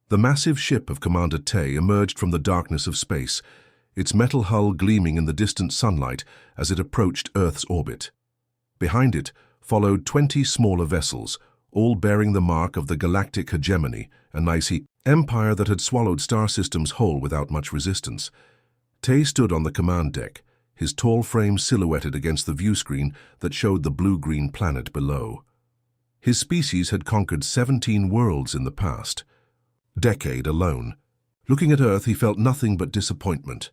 The massive ship of Commander Tay emerged from the darkness of space, its metal hull gleaming in the distant sunlight as it approached Earth's orbit. Behind it followed 20 smaller vessels, all bearing the mark of the Galactic Hegemony, a nice empire that had swallowed star systems whole without much resistance. Tay stood on the command deck, his tall frame silhouetted against the viewscreen that showed the blue-green planet below. His species had conquered 17 worlds in the past decade alone. Looking at Earth, he felt nothing but disappointment.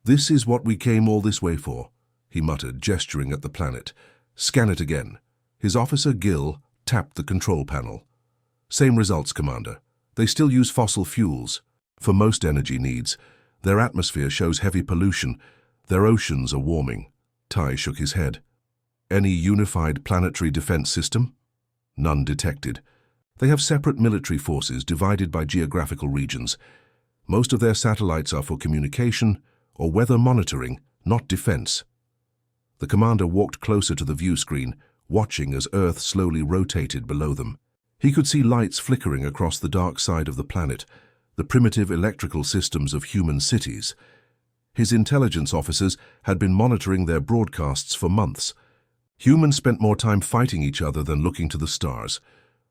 "This is what we came all this way for," he muttered, gesturing at the planet. "Scan it again." His officer, Gil, tapped the control panel. "Same results, Commander. They still use fossil fuels for most energy needs. Their atmosphere shows heavy pollution. Their oceans are warming." Tay shook his head. "Any unified planetary defense system?" "None detected. They have separate military forces divided by geographical regions. Most of their satellites are for communication or weather monitoring, not defense." The commander walked closer to the view screen, watching as Earth slowly rotated below them. He could see lights flickering across the dark side of the planet, the primitive electrical systems of human cities. His intelligence officers had been monitoring their broadcasts for months. Humans spent more time fighting each other than looking to the stars.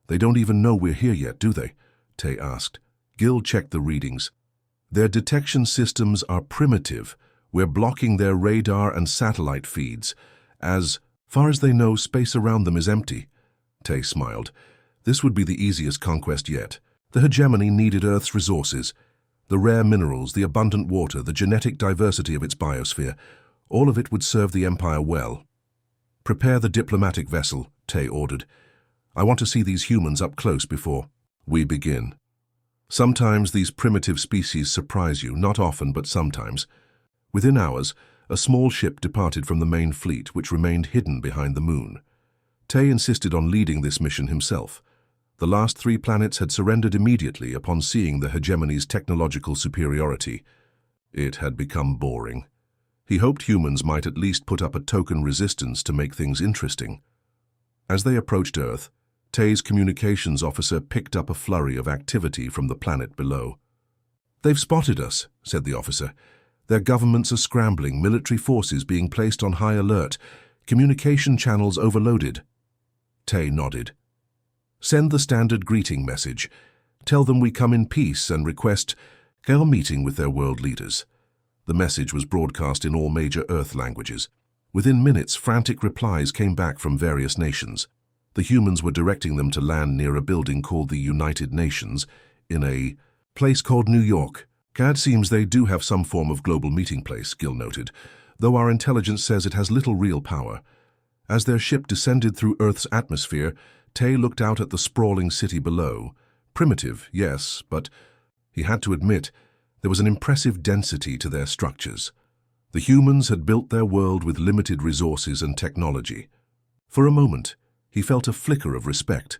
"They don't even know we're here yet, do they?" Tay asked. Gil checked the readings. "Their detection systems are primitive. We're blocking their radar and satellite feeds. As far as they know, space around them is empty." Tay smiled. "This would be the easiest conquest yet. The hegemony needed Earth's resources. The rare minerals, the abundant water, the genetic diversity of its biosphere. All of it would serve the Empire well." "Prepare the diplomatic vessel," Tay ordered. "I want to see these humans up close before we begin." Sometimes these primitive species surprise you, not often, but sometimes. Within hours, a small ship departed from the main fleet, which remained hidden behind the moon. Tay insisted on leading this mission himself. The last 3 planets had surrendered immediately upon seeing the hegemony's technological superiority. It had become boring. He hoped humans might at least put up a token resistance to make things interesting. As they approached Earth, Tay's communications officer picked up a flurry of activity from the planet below. "They've spotted us," said the officer. "Their governments are scrambling, military forces being placed on high alert, communication channels overloaded." Tay nodded. "Send the standard greeting message. Tell them we come in peace and request a meeting with their world leaders." The message was broadcast in all major Earth languages. Within minutes, frantic replies came back from various nations. The humans were directing them to land near a building called the United Nations, in a place called New York. "It seems they do have some form of global meeting place," Gil noted, "though our intelligence says it has little real power." As their ship descended through Earth's atmosphere, Tay looked out at the sprawling city below. Primitive, yes, but he had to admit there was an impressive density to their structures. The humans had built their world with limited resources and technology. For a moment, he felt a flicker of respect,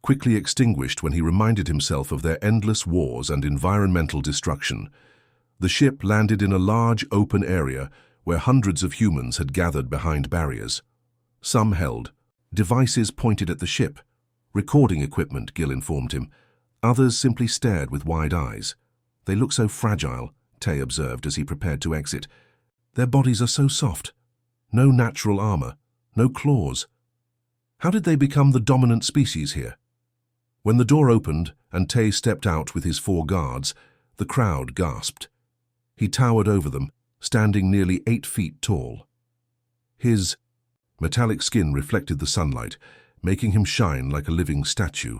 quickly extinguished when he reminded himself of their endless wars and environmental destruction. The ship landed in a large open area where hundreds of humans had gathered behind barriers. Some held devices pointed at the ship. "Recording equipment," Gil informed him. Others simply stared with wide eyes. "They look so fragile," Tay observed as he prepared to exit. "Their bodies are so soft. No natural armor, no claws. How did they become the dominant species here?" When the door opened and Tay stepped out with his 4 guards, the crowd gasped. He towered over them, standing nearly 8 feet tall. His metallic skin reflected the sunlight, making him shine like a living statue.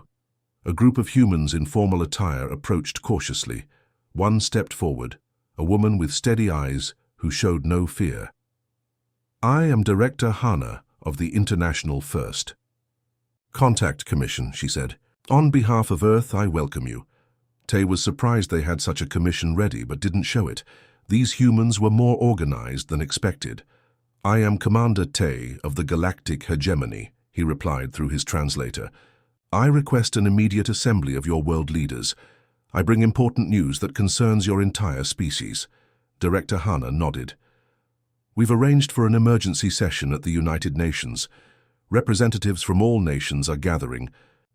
A group of humans in formal attire approached cautiously. One stepped forward, a woman with steady eyes who showed no fear. "I am Director Hana of the International First Contact Commission," she said. "On behalf of Earth, I welcome you." Tay was surprised they had such a commission ready, but didn't show it. These humans were more organized than expected. "I am Commander Tay of the Galactic Hegemony," he replied through his translator. "I request an immediate assembly of your world leaders. I bring important news that concerns your entire species." Director Hana nodded. "We've arranged for an emergency session at the United Nations. Representatives from all nations are gathering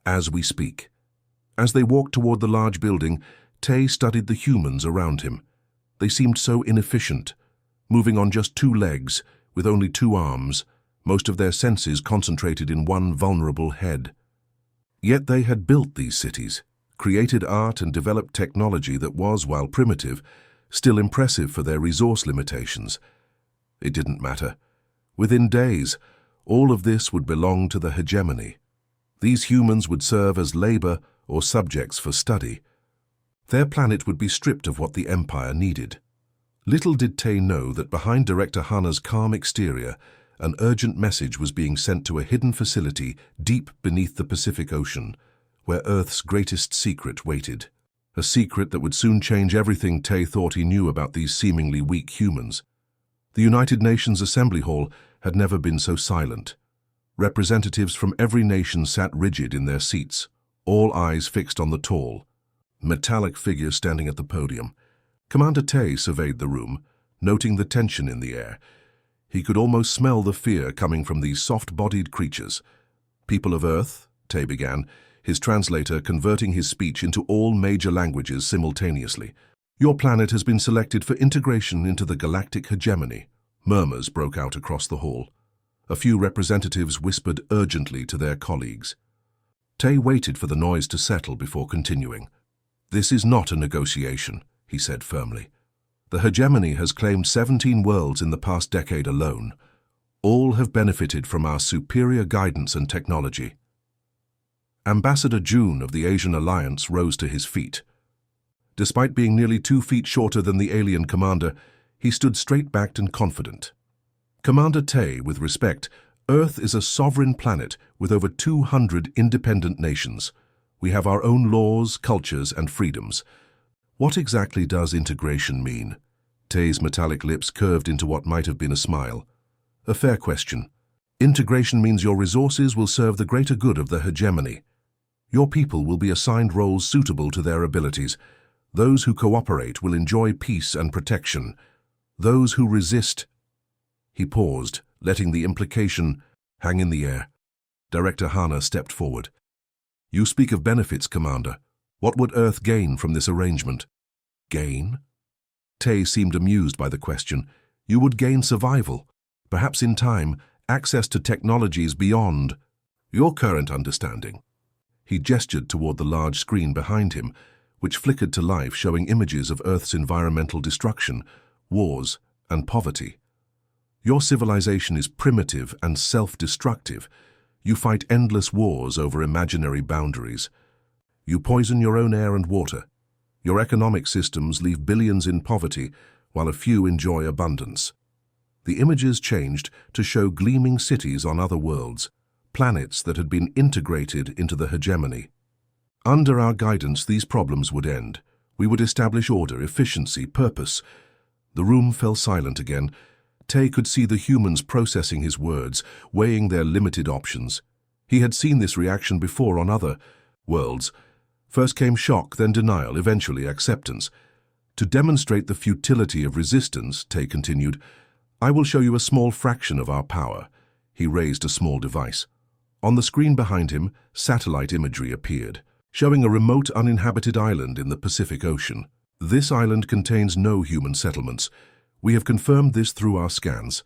as we speak." As they walked toward the large building, Tay studied the humans around him. They seemed so inefficient, moving on just 2 legs, with only 2 arms, most of their senses concentrated in one vulnerable head. Yet they had built these cities, created art and developed technology that was, while primitive, still impressive for their resource limitations. It didn't matter. Within days, all of this would belong to the hegemony. These humans would serve as labor or subjects for study. Their planet would be stripped of what the Empire needed. Little did Tay know that behind Director Hana's calm exterior, an urgent message was being sent to a hidden facility deep beneath the Pacific Ocean, where Earth's greatest secret waited. A secret that would soon change everything Tay thought he knew about these seemingly weak humans. The United Nations Assembly Hall had never been so silent. Representatives from every nation sat rigid in their seats, all eyes fixed on the tall, metallic figure standing at the podium. Commander Tay surveyed the room, noting the tension in the air. He could almost smell the fear coming from these soft-bodied creatures. "People of Earth," Tay began, his translator converting his speech into all major languages simultaneously. "Your planet has been selected for integration into the galactic hegemony." Murmurs broke out across the hall. A few representatives whispered urgently to their colleagues. Tay waited for the noise to settle before continuing. "This is not a negotiation," he said firmly. "The hegemony has claimed 17 worlds in the past decade alone. All have benefited from our superior guidance and technology." Ambassador June of the Asian Alliance rose to his feet. Despite being nearly 2 feet shorter than the alien commander, he stood straight-backed and confident. "Commander Tay, with respect, Earth is a sovereign planet with over 200 independent nations. We have our own laws, cultures, and freedoms. What exactly does integration mean?" Tay's metallic lips curved into what might have been a smile. "A fair question. Integration means your resources will serve the greater good of the hegemony. Your people will be assigned roles suitable to their abilities. Those who cooperate will enjoy peace and protection. Those who resist—" He paused, letting the implication hang in the air. Director Hana stepped forward. "You speak of benefits, Commander. What would Earth gain from this arrangement?" "Gain?" Tay seemed amused by the question. "You would gain survival. Perhaps in time, access to technologies beyond your current understanding." He gestured toward the large screen behind him, which flickered to life, showing images of Earth's environmental destruction, wars, and poverty. "Your civilization is primitive and self-destructive. You fight endless wars over imaginary boundaries. You poison your own air and water. Your economic systems leave billions in poverty, while a few enjoy abundance." The images changed to show gleaming cities on other worlds, planets that had been integrated into the hegemony. "Under our guidance, these problems would end. We would establish order, efficiency, purpose." The room fell silent again. Tay could see the humans processing his words, weighing their limited options. He had seen this reaction before on other worlds. First came shock, then denial, eventually acceptance. "To demonstrate the futility of resistance," Tay continued, "I will show you a small fraction of our power." He raised a small device. On the screen behind him, satellite imagery appeared, showing a remote uninhabited island in the Pacific Ocean. "This island contains no human settlements. We have confirmed this through our scans."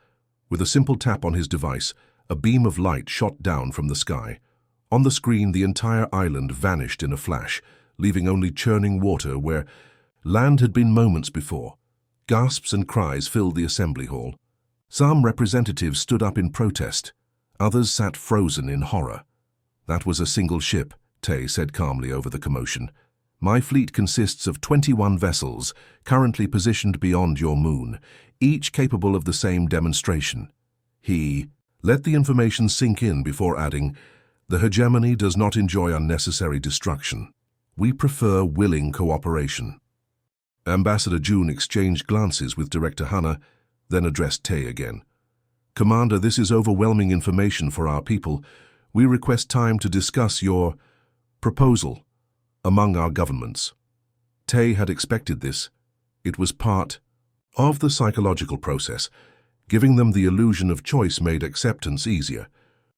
With a simple tap on his device, a beam of light shot down from the sky. On the screen, the entire island vanished in a flash, leaving only churning water where land had been moments before. Gasps and cries filled the assembly hall. Some representatives stood up in protest. Others sat frozen in horror. "That was a single ship," Tay said calmly over the commotion. "My fleet consists of 21 vessels, currently positioned beyond your moon, each capable of the same demonstration." He let the information sink in before adding, "The hegemony does not enjoy unnecessary destruction. We prefer willing cooperation." Ambassador June exchanged glances with Director Hana, then addressed Tay again. "Commander, this is overwhelming information for our people. We request time to discuss your proposal among our governments." Tay had expected this. It was part of the psychological process. Giving them the illusion of choice made acceptance easier.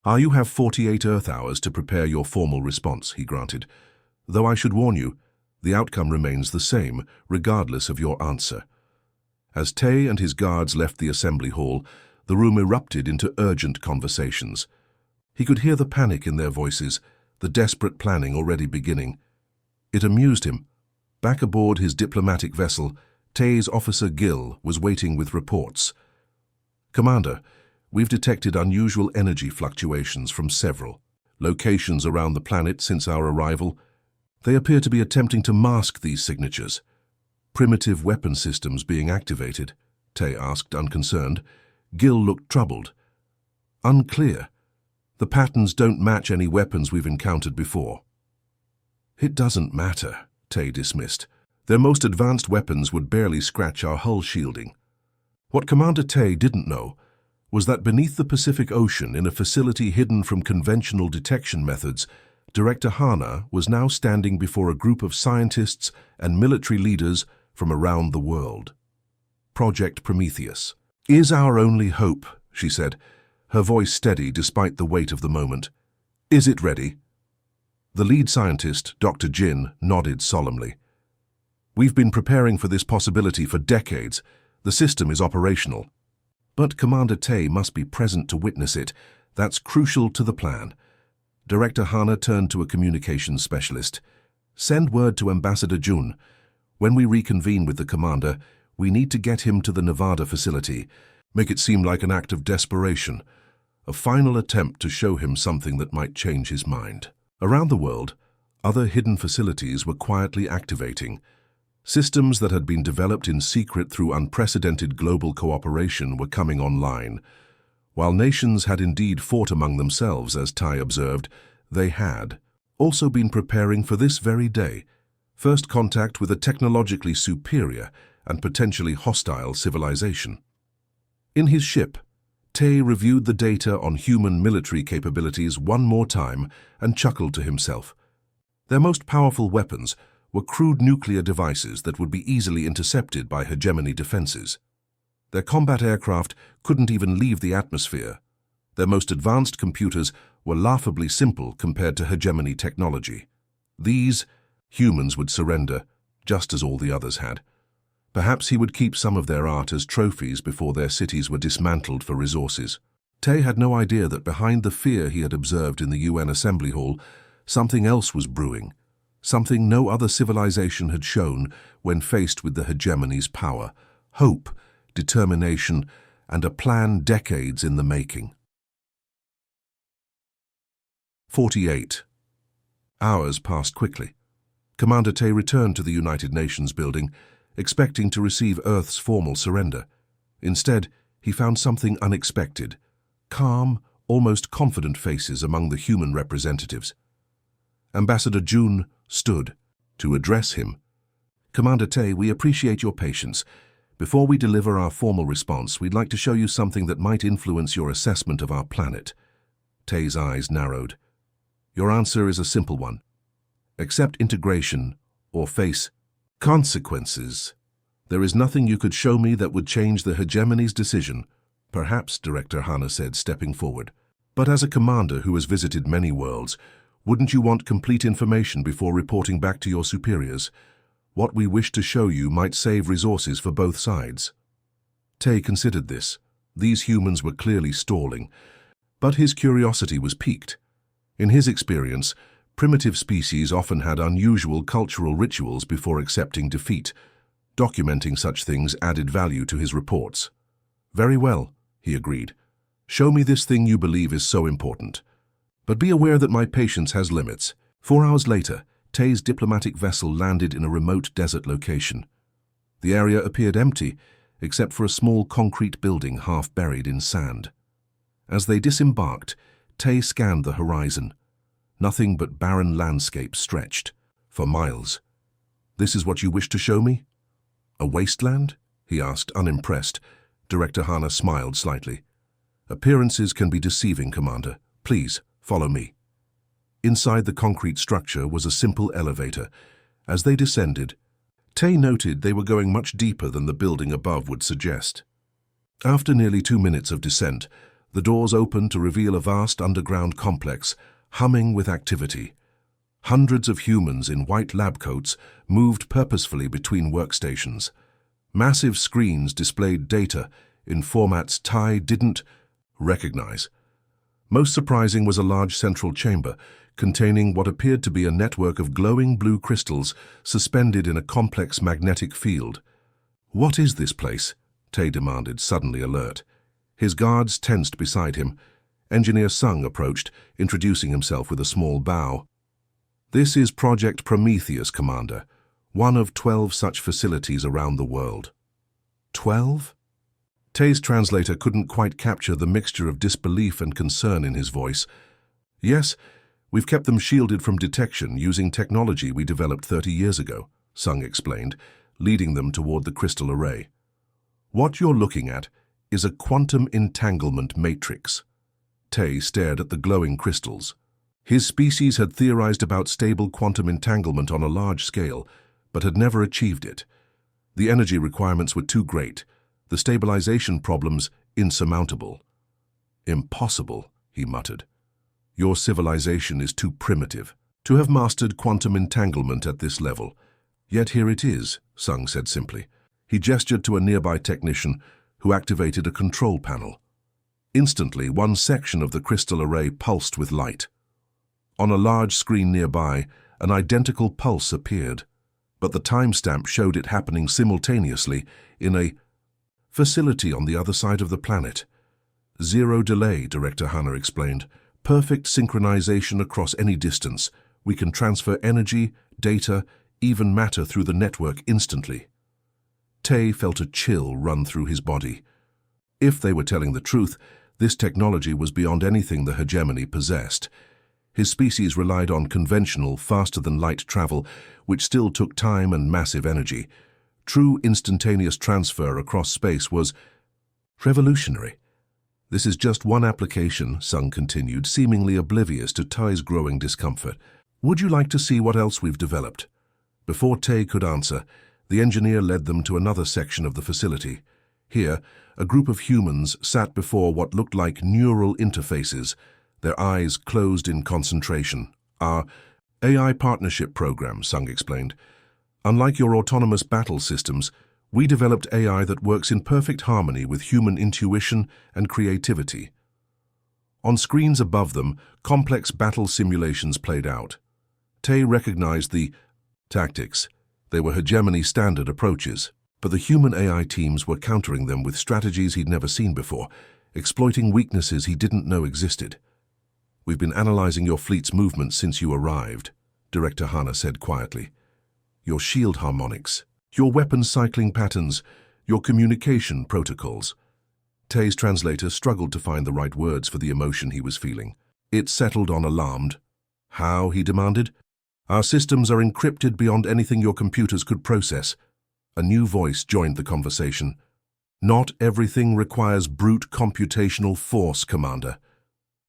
"You have 48 Earth hours to prepare your formal response," he granted. Though I should warn you, the outcome remains the same, regardless of your answer. As Tay and his guards left the assembly hall, the room erupted into urgent conversations. He could hear the panic in their voices, the desperate planning already beginning. It amused him. Back aboard his diplomatic vessel, Tay's officer Gil was waiting with reports. "Commander, we've detected unusual energy fluctuations from several locations around the planet since our arrival. They appear to be attempting to mask these signatures." "Primitive weapon systems being activated?" Tay asked, unconcerned. Gil looked troubled. "Unclear. The patterns don't match any weapons we've encountered before." "It doesn't matter," Tay dismissed. "Their most advanced weapons would barely scratch our hull shielding." What Commander Tay didn't know was that beneath the Pacific Ocean, in a facility hidden from conventional detection methods, Director Hana was now standing before a group of scientists and military leaders from around the world. "Project Prometheus is our only hope," she said, her voice steady despite the weight of the moment. "Is it ready?" The lead scientist, Dr. Jin, nodded solemnly. "We've been preparing for this possibility for decades. The system is operational." "But Commander Tay must be present to witness it. That's crucial to the plan." Director Hana turned to a communications specialist. "Send word to Ambassador Jun. When we reconvene with the commander, we need to get him to the Nevada facility. Make it seem like an act of desperation, a final attempt to show him something that might change his mind." Around the world, other hidden facilities were quietly activating. Systems that had been developed in secret through unprecedented global cooperation were coming online. While nations had indeed fought among themselves, as Ty observed, they had also been preparing for this very day, first contact with a technologically superior and potentially hostile civilization. In his ship, Tay reviewed the data on human military capabilities one more time and chuckled to himself. Their most powerful weapons were crude nuclear devices that would be easily intercepted by hegemony defenses. Their combat aircraft couldn't even leave the atmosphere. Their most advanced computers were laughably simple compared to hegemony technology. These humans would surrender, just as all the others had. Perhaps he would keep some of their art as trophies before their cities were dismantled for resources. Tay had no idea that behind the fear he had observed in the UN Assembly Hall, something else was brewing, something no other civilization had shown when faced with the hegemony's power: hope, determination, and a plan decades in the making. 48. Hours passed quickly. Commander Tay returned to the United Nations building, expecting to receive Earth's formal surrender. Instead, he found something unexpected: calm, almost confident faces among the human representatives. Ambassador Jun stood to address him. "Commander Tay, we appreciate your patience. Before we deliver our formal response, we'd like to show you something that might influence your assessment of our planet." Tay's eyes narrowed. "Your answer is a simple one. Accept integration or face consequences. There is nothing you could show me that would change the hegemony's decision." "Perhaps," Director Hana said, stepping forward. "But as a commander who has visited many worlds, wouldn't you want complete information before reporting back to your superiors? What we wish to show you might save resources for both sides." Tay considered this. These humans were clearly stalling, but his curiosity was piqued. In his experience, primitive species often had unusual cultural rituals before accepting defeat. Documenting such things added value to his reports. "Very well," he agreed. "Show me this thing you believe is so important. But be aware that my patience has limits." 4 hours later, Tay's diplomatic vessel landed in a remote desert location. The area appeared empty, except for a small concrete building half buried in sand. As they disembarked, Tay scanned the horizon. Nothing but barren landscape stretched for miles. "This is what you wish to show me? A wasteland?" he asked, unimpressed. Director Hana smiled slightly. "Appearances can be deceiving, Commander. Please, follow me." Inside the concrete structure was a simple elevator. As they descended, Tay noted they were going much deeper than the building above would suggest. After nearly 2 minutes of descent, the doors opened to reveal a vast underground complex, humming with activity. Hundreds of humans in white lab coats moved purposefully between workstations. Massive screens displayed data in formats Tai didn't recognize. Most surprising was a large central chamber containing what appeared to be a network of glowing blue crystals suspended in a complex magnetic field. "What is this place?" Tai demanded, suddenly alert. His guards tensed beside him. Engineer Sung approached, introducing himself with a small bow. "This is Project Prometheus, Commander, one of 12 such facilities around the world." 12? Tai's translator couldn't quite capture the mixture of disbelief and concern in his voice. "Yes, we've kept them shielded from detection using technology we developed 30 years ago," Sung explained, leading them toward the crystal array. "What you're looking at is a quantum entanglement matrix." Tai stared at the glowing crystals. His species had theorized about stable quantum entanglement on a large scale, but had never achieved it. The energy requirements were too great, the stabilization problems insurmountable. "Impossible," he muttered. "Your civilization is too primitive to have mastered quantum entanglement at this level. Yet here it is," Sung said simply. He gestured to a nearby technician who activated a control panel. Instantly, one section of the crystal array pulsed with light. On a large screen nearby, an identical pulse appeared, but the timestamp showed it happening simultaneously in a facility on the other side of the planet. "Zero delay," Director Hannah explained. "Perfect synchronization across any distance. We can transfer energy, data, even matter through the network instantly." Tai felt a chill run through his body. If they were telling the truth, this technology was beyond anything the hegemony possessed. His species relied on conventional, faster-than-light travel, which still took time and massive energy. True instantaneous transfer across space was revolutionary. "This is just one application," Sung continued, seemingly oblivious to Tai's growing discomfort. "Would you like to see what else we've developed?" Before Tai could answer, the engineer led them to another section of the facility. Here, a group of humans sat before what looked like neural interfaces, their eyes closed in concentration. "Our AI partnership program," Sung explained. "Unlike your autonomous battle systems, we developed AI that works in perfect harmony with human intuition and creativity." On screens above them, complex battle simulations played out. Tai recognized the tactics. They were hegemony standard approaches, but the human AI teams were countering them with strategies he'd never seen before, exploiting weaknesses he didn't know existed. "We've been analyzing your fleet's movements since you arrived," Director Hannah said quietly. "Your shield harmonics, your weapon cycling patterns, your communication protocols." Tai's translator struggled to find the right words for the emotion he was feeling. It settled on alarmed. "How?" he demanded. "Our systems are encrypted beyond anything your computers could process." A new voice joined the conversation. "Not everything requires brute computational force, Commander."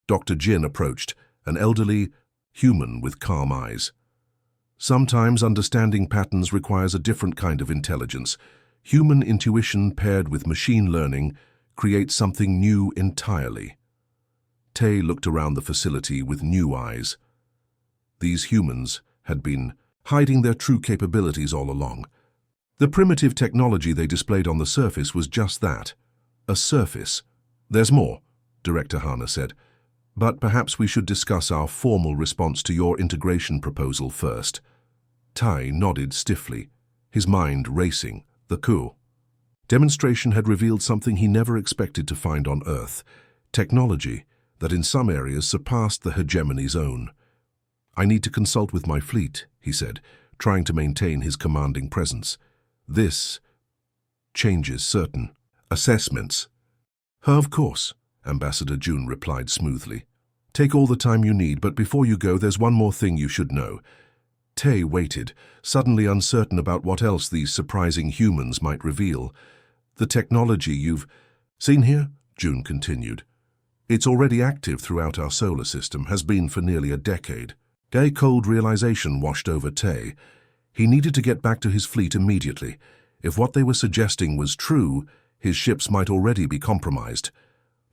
Dr. Jin approached, an elderly human with calm eyes. "Sometimes understanding patterns requires a different kind of intelligence. Human intuition paired with machine learning creates something new entirely." Tai looked around the facility with new eyes. These humans had been hiding their true capabilities all along. The primitive technology they displayed on the surface was just that, a surface. "There's more," Director Hannah said. "But perhaps we should discuss our formal response to your integration proposal first." Tai nodded stiffly, his mind racing. The coup demonstration had revealed something he never expected to find on Earth, technology that in some areas surpassed the hegemony's own. "I need to consult with my fleet," he said, trying to maintain his commanding presence. "This changes certain assessments." "Of course," Ambassador June replied smoothly. "Take all the time you need, but before you go, there's one more thing you should know." Tai waited, suddenly uncertain about what else these surprising humans might reveal. "The technology you've seen here," June continued. "It's already active throughout our solar system, has been for nearly a decade." A cold realization washed over Tai. He needed to get back to his fleet immediately. If what they were suggesting was true, his ships might already be compromised.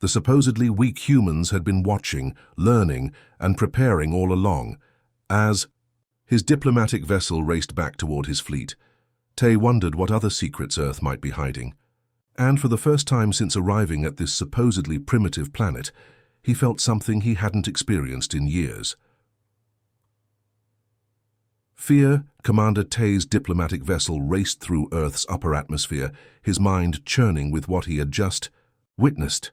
The supposedly weak humans had been watching, learning, and preparing all along. As His diplomatic vessel raced back toward his fleet. Tay wondered what other secrets Earth might be hiding. And for the first time since arriving at this supposedly primitive planet, he felt something he hadn't experienced in years. Fear, Commander Tay's diplomatic vessel raced through Earth's upper atmosphere, his mind churning with what he had just witnessed.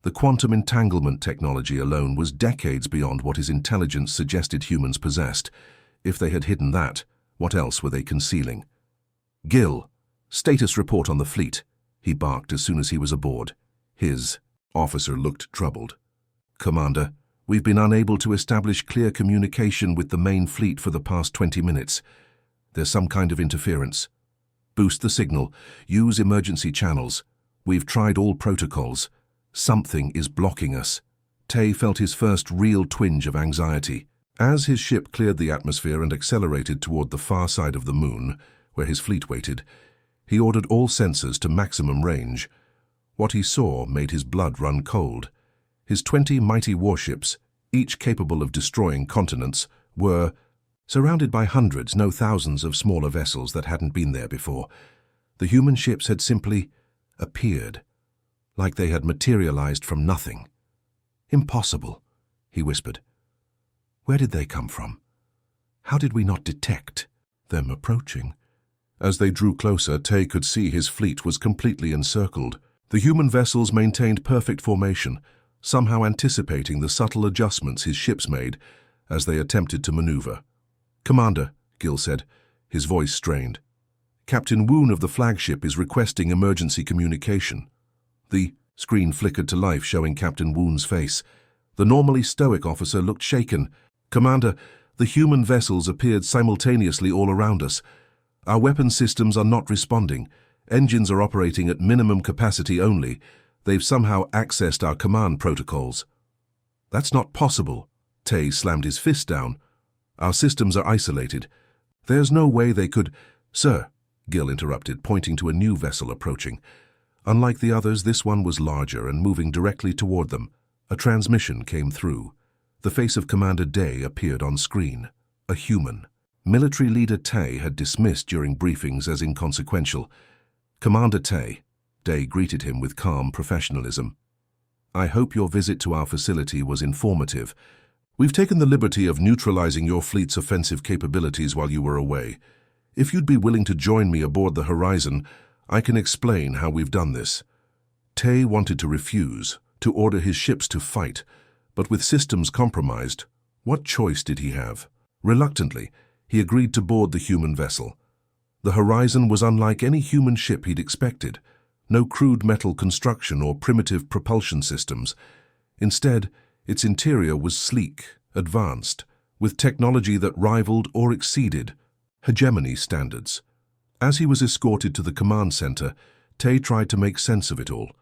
The quantum entanglement technology alone was decades beyond what his intelligence suggested humans possessed. If they had hidden that, what else were they concealing? "Gil, status report on the fleet," he barked as soon as he was aboard. His officer looked troubled. "Commander, we've been unable to establish clear communication with the main fleet for the past 20 minutes. There's some kind of interference. Boost the signal. Use emergency channels. We've tried all protocols. Something is blocking us." Tay felt his first real twinge of anxiety. As his ship cleared the atmosphere and accelerated toward the far side of the moon, where his fleet waited, he ordered all sensors to maximum range. What he saw made his blood run cold. His 20 mighty warships, each capable of destroying continents, were surrounded by hundreds, no thousands of smaller vessels that hadn't been there before. The human ships had simply appeared, like they had materialized from nothing. "Impossible," he whispered. "Where did they come from? How did we not detect them approaching?" As they drew closer, Tay could see his fleet was completely encircled. The human vessels maintained perfect formation, somehow anticipating the subtle adjustments his ships made as they attempted to maneuver. "Commander," Gil said, his voice strained, "Captain Woon of the flagship is requesting emergency communication." The screen flickered to life, showing Captain Woon's face. The normally stoic officer looked shaken. "Commander, the human vessels appeared simultaneously all around us. Our weapon systems are not responding. Engines are operating at minimum capacity only. They've somehow accessed our command protocols." "That's not possible." Tay slammed his fist down. "Our systems are isolated. There's no way they could—" "Sir," Gil interrupted, pointing to a new vessel approaching. Unlike the others, this one was larger and moving directly toward them. A transmission came through. The face of Commander Day appeared on screen. A human. Military leader Tay had dismissed during briefings as inconsequential. "Commander Tay," Day greeted him with calm professionalism. "I hope your visit to our facility was informative. We've taken the liberty of neutralizing your fleet's offensive capabilities while you were away. If you'd be willing to join me aboard the Horizon, I can explain how we've done this." Tay wanted to refuse, to order his ships to fight, but with systems compromised, what choice did he have? Reluctantly, he agreed to board the human vessel. The Horizon was unlike any human ship he'd expected. No crude metal construction or primitive propulsion systems. Instead, its interior was sleek, advanced, with technology that rivaled or exceeded hegemony standards. As he was escorted to the command center, Tay tried to make sense of it all.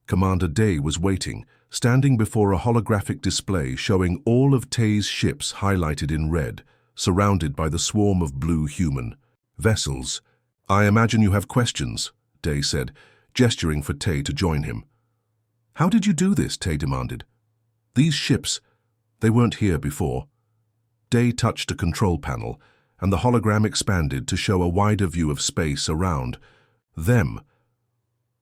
Commander Day was waiting, standing before a holographic display showing all of Tay's ships highlighted in red, surrounded by the swarm of blue human vessels. "I imagine you have questions," Day said, gesturing for Tay to join him. "How did you do this?" Tay demanded. "These ships, they weren't here before." Day touched a control panel, and the hologram expanded to show a wider view of space around them.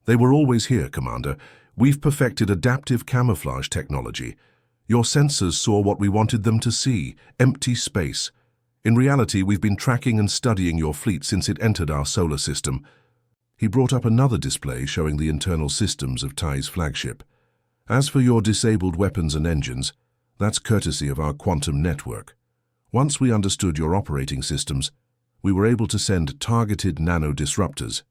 "They were always here, Commander. We've perfected adaptive camouflage technology. Your sensors saw what we wanted them to see, empty space. In reality, we've been tracking and studying your fleet since it entered our solar system." He brought up another display showing the internal systems of Tay's flagship. "As for your disabled weapons and engines, that's courtesy of our quantum network. Once we understood your operating systems, we were able to send targeted nano-disruptors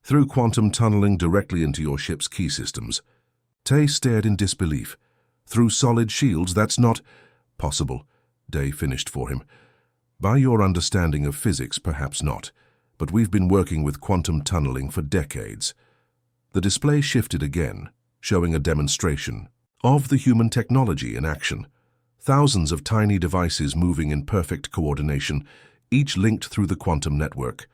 through quantum tunneling directly into your ship's key systems." Tay stared in disbelief. "Through solid shields, that's not possible," Day finished for him. "By your understanding of physics, perhaps not, but we've been working with quantum tunneling for decades." The display shifted again, showing a demonstration of the human technology in action. Thousands of tiny devices moving in perfect coordination, each linked through the quantum network.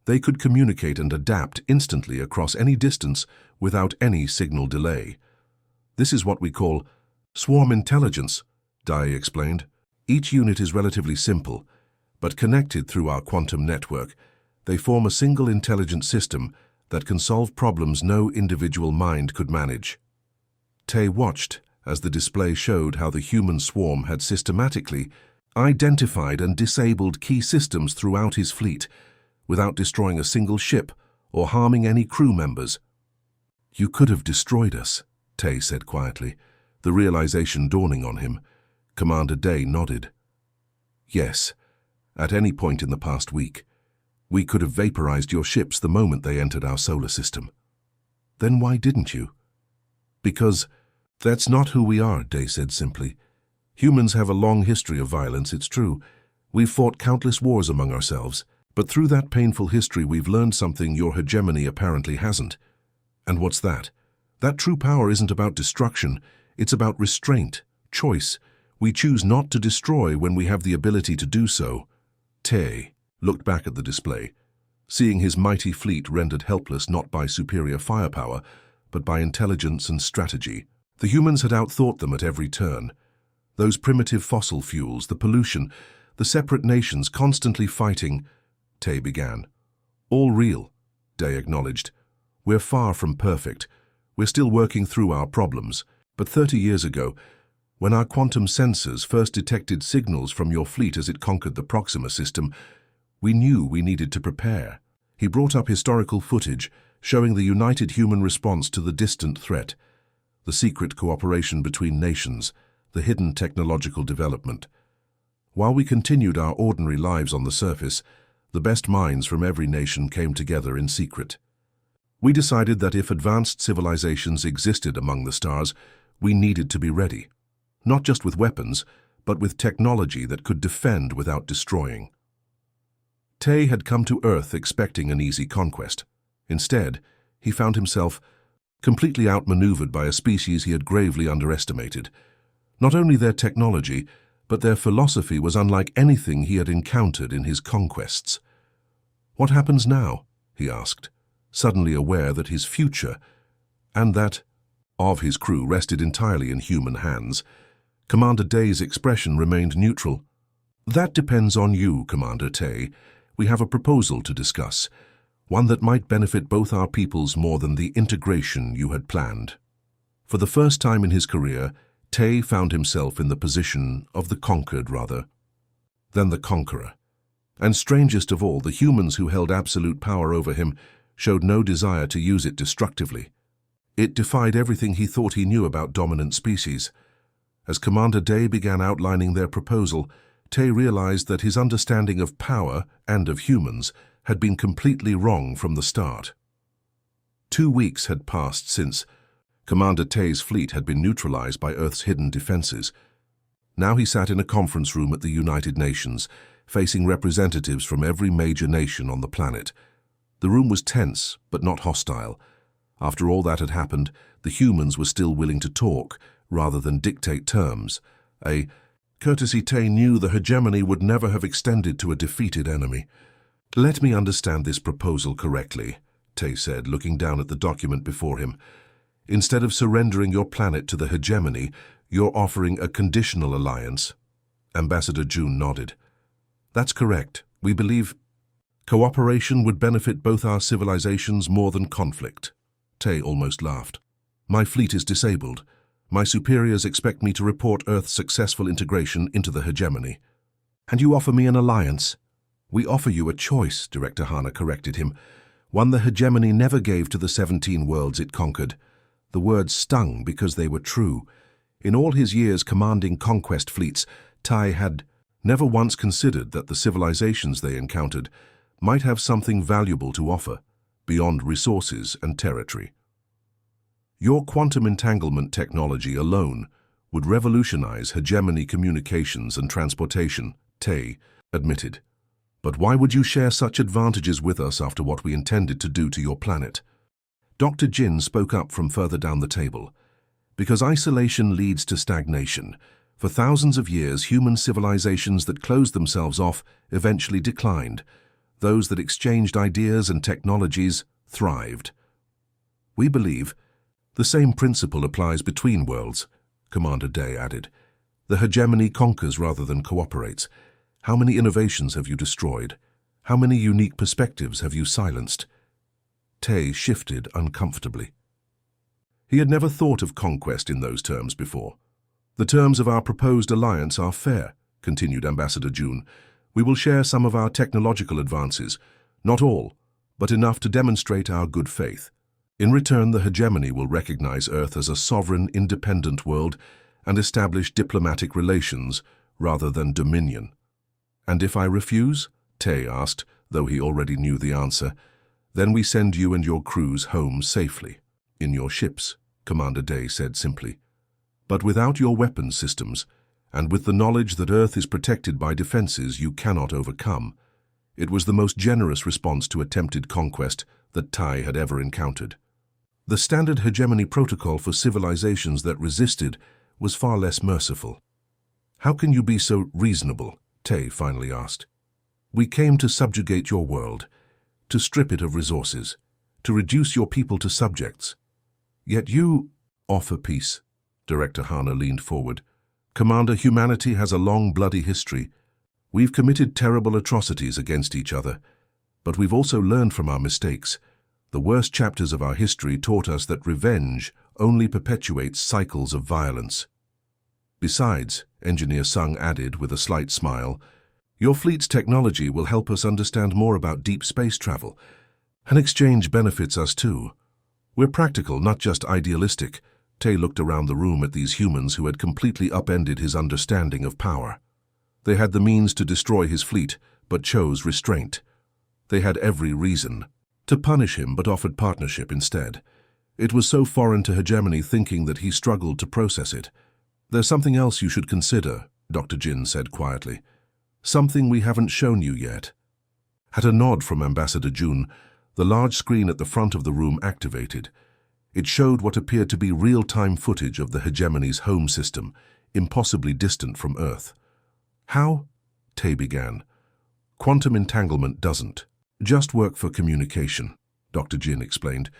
They could communicate and adapt instantly across any distance without any signal delay. "This is what we call swarm intelligence," Dai explained. "Each unit is relatively simple, But connected through our quantum network, they form a single intelligent system that can solve problems no individual mind could manage. Tay watched as the display showed how the human swarm had systematically identified and disabled key systems throughout his fleet, without destroying a single ship or harming any crew members. "You could have destroyed us," Tay said quietly, the realization dawning on him. Commander Day nodded. "Yes, at any point in the past week. We could have vaporized your ships the moment they entered our solar system." "Then why didn't you?" "Because that's not who we are," Day said simply. "Humans have a long history of violence, it's true. We've fought countless wars among ourselves, but through that painful history we've learned something your hegemony apparently hasn't. And what's that? That true power isn't about destruction, it's about restraint, choice. We choose not to destroy when we have the ability to do so." Tay looked back at the display, seeing his mighty fleet rendered helpless not by superior firepower, but by intelligence and strategy. The humans had outthought them at every turn. Those primitive fossil fuels, the pollution, the separate nations constantly fighting. Tay began. "All real," Day acknowledged. "We're far from perfect. We're still working through our problems. But 30 years ago, when our quantum sensors first detected signals from your fleet as it conquered the Proxima system, we knew we needed to prepare." He brought up historical footage showing the united human response to the distant threat, the secret cooperation between nations, the hidden technological development. While we continued our ordinary lives on the surface, the best minds from every nation came together in secret. We decided that if advanced civilizations existed among the stars, we needed to be ready, not just with weapons, but with technology that could defend without destroying. Tay had come to Earth expecting an easy conquest. Instead, he found himself completely outmaneuvered by a species he had gravely underestimated. Not only their technology, but their philosophy was unlike anything he had encountered in his conquests. "What happens now?" he asked, suddenly aware that his future, and that of his crew, rested entirely in human hands. Commander Day's expression remained neutral. "That depends on you, Commander Tay. We have a proposal to discuss, one that might benefit both our peoples more than the integration you had planned." For the first time in his career, Tay found himself in the position of the conquered rather than the conqueror. And strangest of all, the humans who held absolute power over him showed no desire to use it destructively. It defied everything he thought he knew about dominant species. As Commander Day began outlining their proposal, Tay realized that his understanding of power and of humans had been completely wrong from the start. 2 weeks had passed since Commander Tay's fleet had been neutralized by Earth's hidden defenses. Now he sat in a conference room at the United Nations, facing representatives from every major nation on the planet. The room was tense, but not hostile. After all that had happened, the humans were still willing to talk, rather than dictate terms. A courtesy Tay knew the hegemony would never have extended to a defeated enemy. "Let me understand this proposal correctly," Tay said, looking down at the document before him. "Instead of surrendering your planet to the hegemony, you're offering a conditional alliance." Ambassador June nodded. "That's correct. We believe cooperation would benefit both our civilizations more than conflict." Tay almost laughed. "My fleet is disabled. My superiors expect me to report Earth's successful integration into the hegemony." "And you offer me an alliance?" "We offer you a choice," Director Hana corrected him. "One the hegemony never gave to the 17 worlds it conquered." The words stung because they were true. In all his years commanding conquest fleets, Tay had never once considered that the civilizations they encountered might have something valuable to offer, beyond resources and territory. "Your quantum entanglement technology alone would revolutionize hegemony communications and transportation," Tay admitted. "But why would you share such advantages with us after what we intended to do to your planet?" Dr. Jin spoke up from further down the table. "Because isolation leads to stagnation. For thousands of years, human civilizations that closed themselves off eventually declined. Those that exchanged ideas and technologies thrived. We believe the same principle applies between worlds," Commander Day added. "The hegemony conquers rather than cooperates. How many innovations have you destroyed? How many unique perspectives have you silenced? Tay shifted uncomfortably. He had never thought of conquest in those terms before. The terms of our proposed alliance are fair, continued Ambassador June. We will share some of our technological advances, not all, but enough to demonstrate our good faith. In return, the hegemony will recognize Earth as a sovereign, independent world and establish diplomatic relations rather than dominion. And if I refuse? Tay asked, though he already knew the answer. Then we send you and your crews home safely. In your ships, Commander Day said simply. But without your weapons systems, and with the knowledge that Earth is protected by defenses you cannot overcome, it was the most generous response to attempted conquest that Tay had ever encountered. The standard hegemony protocol for civilizations that resisted was far less merciful. How can you be so reasonable? Tay finally asked. We came to subjugate your world, to strip it of resources, to reduce your people to subjects. Yet you offer peace. Director Hana leaned forward. Commander, humanity has a long, bloody history. We've committed terrible atrocities against each other, but we've also learned from our mistakes. The worst chapters of our history taught us that revenge only perpetuates cycles of violence. Besides, Engineer Sung added with a slight smile, your fleet's technology will help us understand more about deep space travel. An exchange benefits us too. We're practical, not just idealistic. Tay looked around the room at these humans who had completely upended his understanding of power. They had the means to destroy his fleet, but chose restraint. They had every reason to punish him, but offered partnership instead. It was so foreign to hegemony thinking that he struggled to process it. There's something else you should consider, Dr. Jin said quietly. Something we haven't shown you yet. At a nod from Ambassador June, the large screen at the front of the room activated. It showed what appeared to be real-time footage of the hegemony's home system, impossibly distant from Earth. How? Tay began. Quantum entanglement doesn't just work for communication, Dr. Jin explained.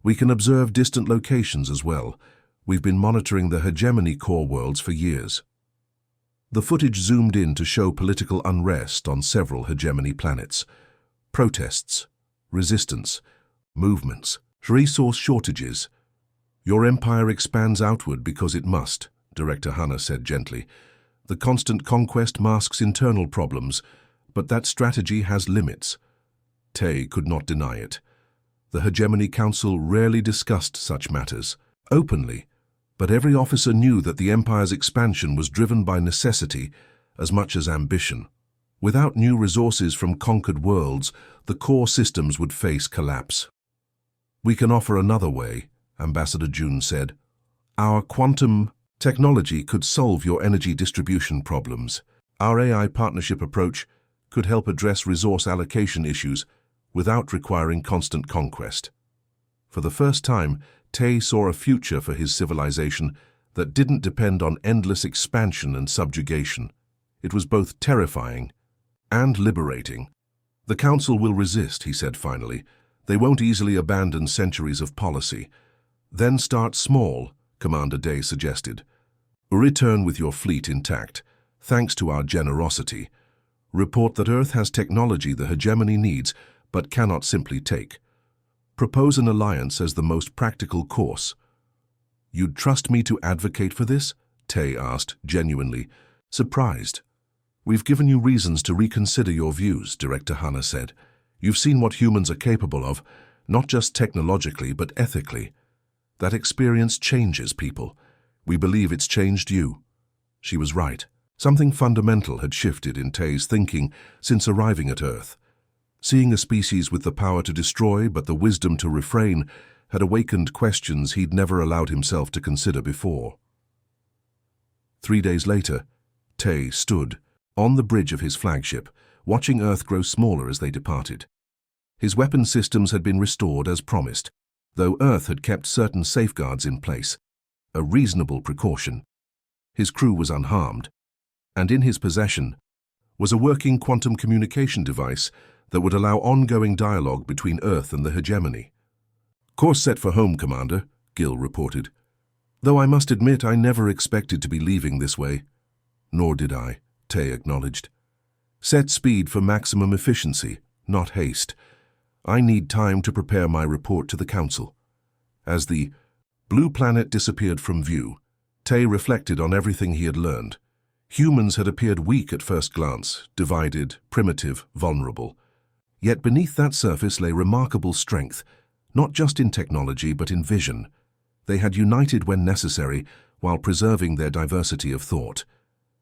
We can observe distant locations as well. We've been monitoring the hegemony core worlds for years. The footage zoomed in to show political unrest on several hegemony planets. Protests, resistance, movements, resource shortages. Your empire expands outward because it must, Director Hana said gently. The constant conquest masks internal problems, but that strategy has limits. Tay could not deny it. The Hegemony Council rarely discussed such matters openly, but every officer knew that the Empire's expansion was driven by necessity as much as ambition. Without new resources from conquered worlds, the core systems would face collapse. We can offer another way, Ambassador June said. Our quantum technology could solve your energy distribution problems. Our AI partnership approach could help address resource allocation issues without requiring constant conquest. For the first time, Tay saw a future for his civilization that didn't depend on endless expansion and subjugation. It was both terrifying and liberating. The Council will resist, he said finally. They won't easily abandon centuries of policy. Then start small, Commander Day suggested. Return with your fleet intact, thanks to our generosity. Report that Earth has technology the hegemony needs, but cannot simply take. Propose an alliance as the most practical course. You'd trust me to advocate for this? Tay asked, genuinely surprised. We've given you reasons to reconsider your views, Director Hana said. You've seen what humans are capable of, not just technologically, but ethically. That experience changes people. We believe it's changed you. She was right. Something fundamental had shifted in Tay's thinking since arriving at Earth. Seeing a species with the power to destroy but the wisdom to refrain had awakened questions he'd never allowed himself to consider before. 3 days later, Tay stood on the bridge of his flagship, watching Earth grow smaller as they departed. His weapon systems had been restored as promised, though Earth had kept certain safeguards in place, a reasonable precaution. His crew was unharmed, and in his possession was a working quantum communication device that would allow ongoing dialogue between Earth and the hegemony. Course set for home, Commander, Gil reported. Though I must admit I never expected to be leaving this way. Nor did I, Tay acknowledged. Set speed for maximum efficiency, not haste. I need time to prepare my report to the Council. As the blue planet disappeared from view, Tay reflected on everything he had learned. Humans had appeared weak at first glance, divided, primitive, vulnerable. Yet beneath that surface lay remarkable strength, not just in technology but in vision. They had united when necessary while preserving their diversity of thought.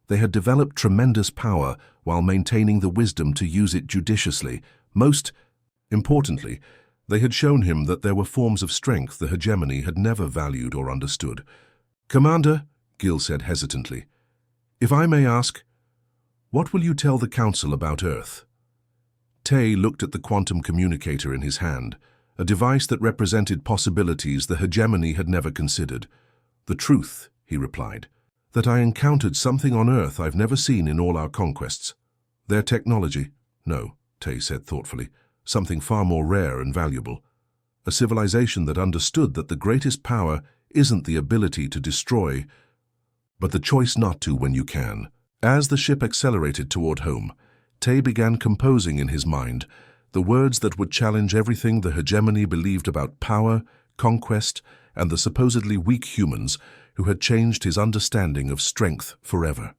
They had developed tremendous power while maintaining the wisdom to use it judiciously. Most importantly, they had shown him that there were forms of strength the hegemony had never valued or understood. "Commander," Gil said hesitantly, "if I may ask, what will you tell the Council about Earth?" Tay looked at the quantum communicator in his hand, a device that represented possibilities the hegemony had never considered. "The truth," he replied, "that I encountered something on Earth I've never seen in all our conquests. Their technology? No," Tay said thoughtfully, "something far more rare and valuable. A civilization that understood that the greatest power isn't the ability to destroy, but the choice not to when you can." As the ship accelerated toward home, Tay began composing in his mind the words that would challenge everything the hegemony believed about power, conquest, and the supposedly weak humans who had changed his understanding of strength forever.